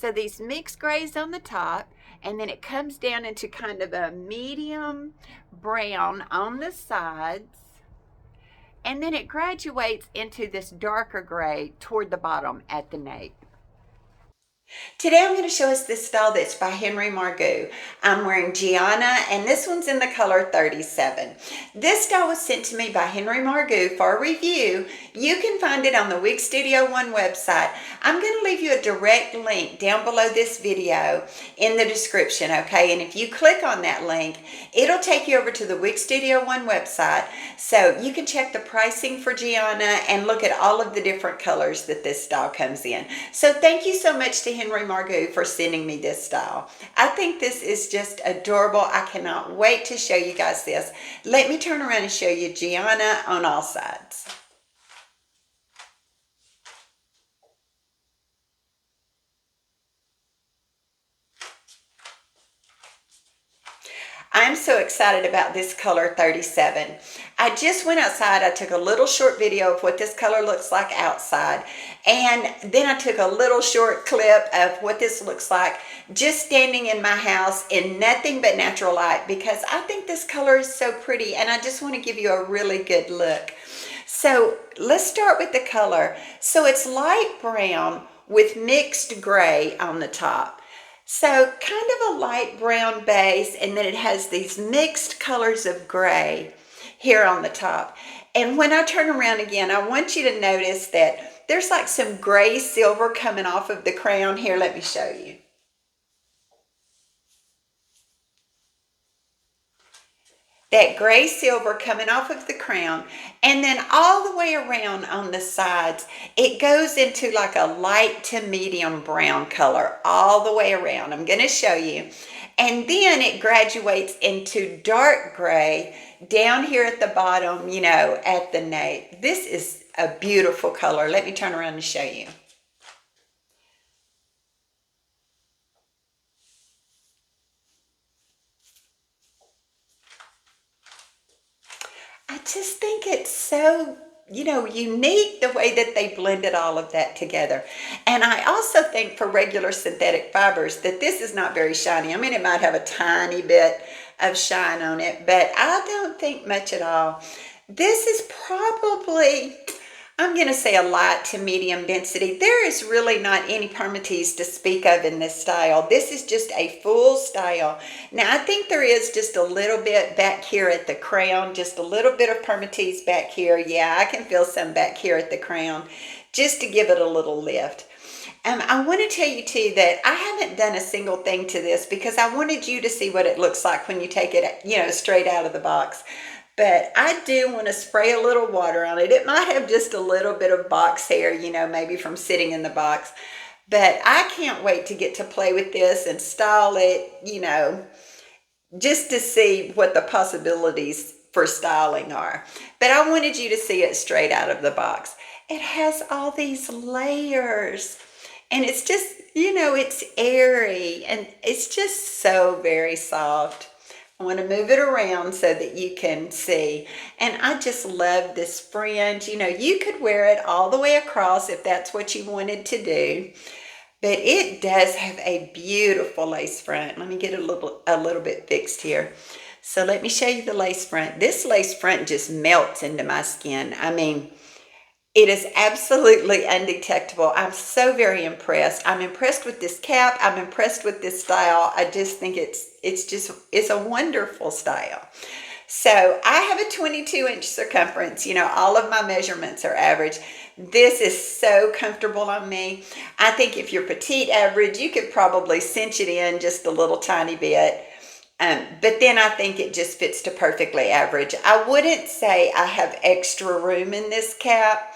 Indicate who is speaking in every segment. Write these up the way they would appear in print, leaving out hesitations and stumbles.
Speaker 1: So these mixed grays on the top, and then it comes down into kind of a medium brown on the sides, and then it graduates into this darker gray toward the bottom at the nape. Today I'm going to show us this style that's by Margu. I'm wearing Gianna, and this one's in the color 37. This style was sent to me by Margu for a review. You can find it on the Wig Studio One website. I'm going to leave you a direct link down below this video in the description, okay? And if you click on that link, it'll take you over to the Wig Studio One website, so you can check the pricing for Gianna and look at all of the different colors that this style comes in. So thank you so much to Margu for sending me this style. I think this is just adorable. I cannot wait to show you guys this. Let me turn around and show you Gianna on all sides. I'm so excited about this color 37. I just went outside. I took a little short video of what this color looks like outside. And then I took a little short clip of what this looks like just standing in my house in nothing but natural light, because I think this color is so pretty and I just want to give you a really good look. So let's start with the color. So it's light brown with mixed gray on the top. So kind of a light brown base, and then it has these mixed colors of gray here on the top. And when I turn around again, I want you to notice that there's like some gray silver coming off of the crown here. Let me show you. That gray silver coming off of the crown, and then all the way around on the sides, it goes into like a light to medium brown color all the way around. I'm going to show you. And then it graduates into dark gray down here at the bottom, you know, at the nape. This is a beautiful color. Let me turn around and show you. I just think it's so, you know, unique the way that they blended all of that together. And I also think for regular synthetic fibers that this is not very shiny. I mean, it might have a tiny bit of shine on it, but I don't think much at all. This is probably, I'm going to say, a light to medium density. There is really not any permatease to speak of in this style. This is just a full style. Now, I think there is just a little bit back here at the crown, just a little bit of permatease back here. Yeah, I can feel some back here at the crown, just to give it a little lift. I want to tell you too that I haven't done a single thing to this because I wanted you to see what it looks like when you take it, you know, straight out of the box. But I do want to spray a little water on it. It might have just a little bit of box hair, you know, maybe from sitting in the box. But I can't wait to get to play with this and style it, you know, just to see what the possibilities for styling are. But I wanted you to see it straight out of the box. It has all these layers. And it's just, you know, it's airy. And it's just so very soft. I want to move it around so that you can see. And I just love this fringe. You know, you could wear it all the way across if that's what you wanted to do. But it does have a beautiful lace front. Let me get a little bit fixed here. So let me show you the lace front. This lace front just melts into my skin. I mean, it is absolutely undetectable. I'm so very impressed. I'm impressed with this cap. I'm impressed with this style. I just think it's a wonderful style. So I have a 22-inch circumference. You know, all of my measurements are average. This is so comfortable on me. I think if you're petite average, you could probably cinch it in just a little tiny bit. But then I think it just fits to perfectly average. I wouldn't say I have extra room in this cap.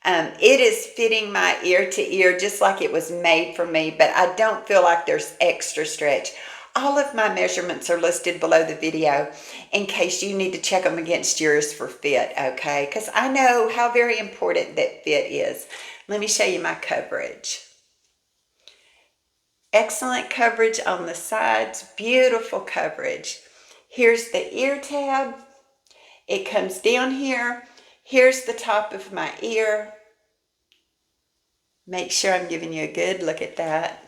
Speaker 1: It is fitting my ear to ear just like it was made for me, but I don't feel like there's extra stretch. All of my measurements are listed below the video in case you need to check them against yours for fit, okay? Because I know how very important that fit is. Let me show you my coverage. Excellent coverage on the sides, beautiful coverage. Here's the ear tab. It comes down here. Here's the top of my ear. Make sure I'm giving you a good look at that.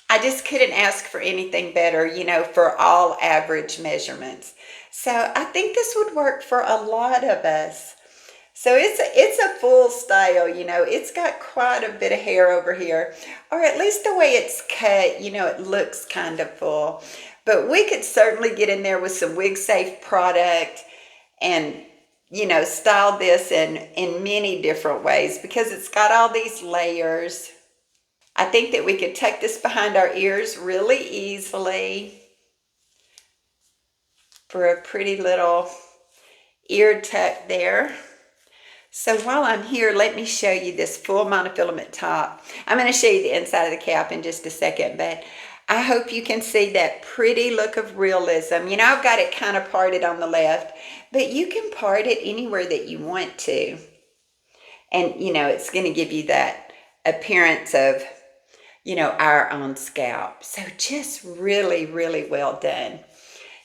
Speaker 1: I just couldn't ask for anything better, for all average measurements. So I think this would work for a lot of us. So it's a full style, it's got quite a bit of hair over here, or at least the way it's cut, it looks kind of full. But we could certainly get in there with some wig safe product and style this in many different ways because it's got all these layers. I think that we could tuck this behind our ears really easily for a pretty little ear tuck there. So while I'm here, let me show you this full monofilament top. I'm going to show you the inside of the cap in just a second, but I hope you can see that pretty look of realism. I've got it kind of parted on the left, but you can part it anywhere that you want to. And, it's going to give you that appearance of, our own scalp. So just really, really well done.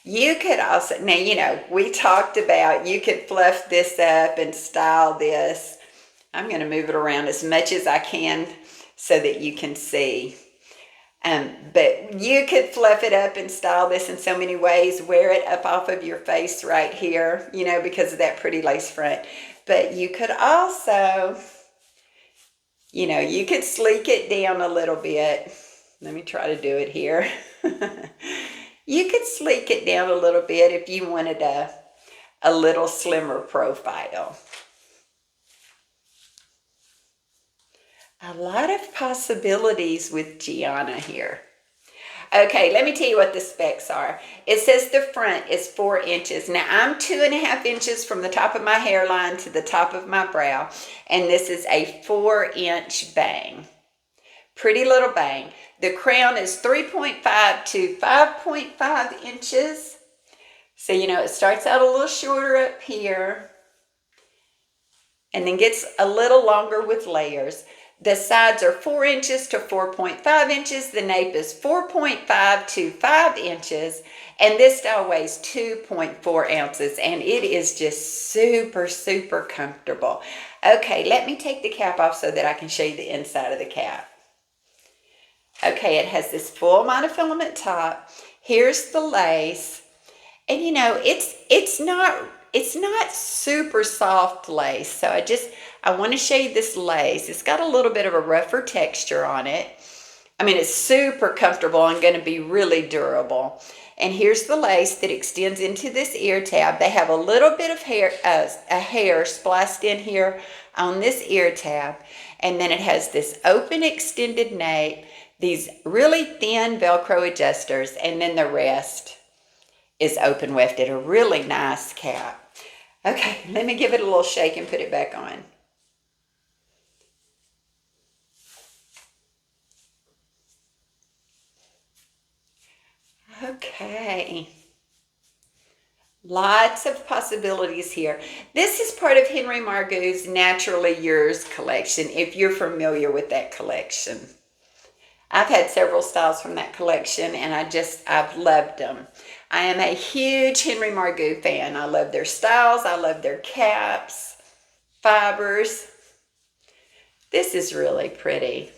Speaker 1: You could also, now, we talked about you could fluff this up and style this. I'm going to move it around as much as I can so that you can see. But you could fluff it up and style this in so many ways. Wear it up off of your face right here, because of that pretty lace front. But you could also, you could sleek it down a little bit. Let me try to do it here. You could sleek it down a little bit if you wanted a little slimmer profile. A lot of possibilities with Gianna here. Okay, let me tell you what the specs are. It says the front is 4 inches. Now, I'm 2.5 inches from the top of my hairline to the top of my brow, and this is a 4-inch bang. Pretty little bang. The crown is 3.5 to 5.5 inches. So, it starts out a little shorter up here and then gets a little longer with layers. The sides are 4 inches to 4.5 inches. The nape is 4.5 to 5 inches. And this style weighs 2.4 ounces. And it is just super, super comfortable. Okay, let me take the cap off so that I can show you the inside of the cap. Okay, it has this full monofilament top. Here's the lace. And it's not super soft lace. So I want to show you this lace. It's got a little bit of a rougher texture on it. I mean, it's super comfortable and going to be really durable. And here's the lace that extends into this ear tab. They have a little bit of hair spliced in here on this ear tab. And then it has this open extended nape, these really thin Velcro adjusters, and then the rest is open wefted. A really nice cap. Okay, let me give it a little shake and put it back on. Okay. Lots of possibilities here. This is part of Henry Margu's Naturally Yours collection, if you're familiar with that collection. I've had several styles from that collection, and I've loved them. I am a huge Henry Margu fan. I love their styles. I love their caps, fibers. This is really pretty.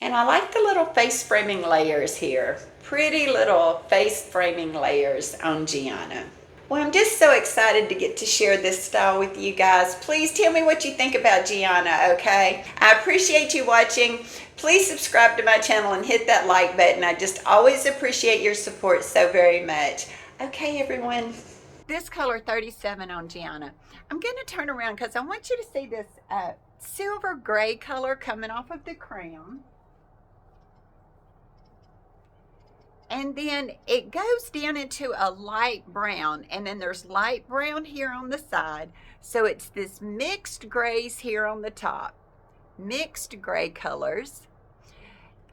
Speaker 1: And I like the little face framing layers here. Pretty little face framing layers on Gianna. Well, I'm just so excited to get to share this style with you guys. Please tell me what you think about Gianna, okay? I appreciate you watching. Please subscribe to my channel and hit that like button. I just always appreciate your support so very much. Okay, everyone. This color 37 on Gianna. I'm going to turn around because I want you to see this silver gray color coming off of the crown. And then it goes down into a light brown, and then there's light brown here on the side. So it's this mixed grays here on the top, mixed gray colors.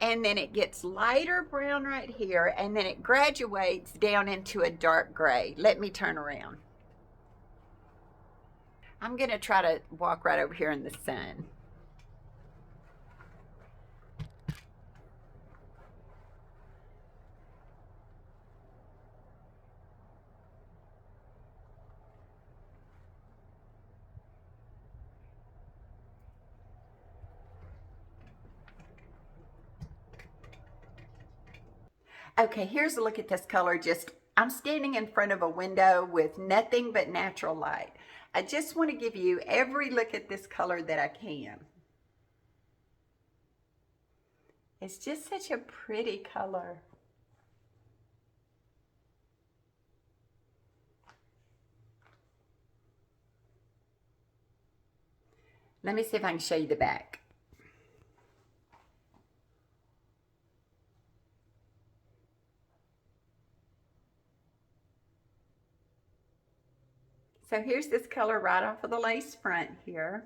Speaker 1: And then it gets lighter brown right here, and then it graduates down into a dark gray. Let me turn around. I'm gonna try to walk right over here in the sun. Okay, here's a look at this color. I'm standing in front of a window with nothing but natural light. I just want to give you every look at this color that I can. It's just such a pretty color. Let me see if I can show you the back. So here's this color right off of the lace front here.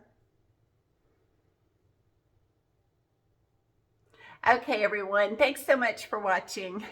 Speaker 1: Okay, everyone, thanks so much for watching.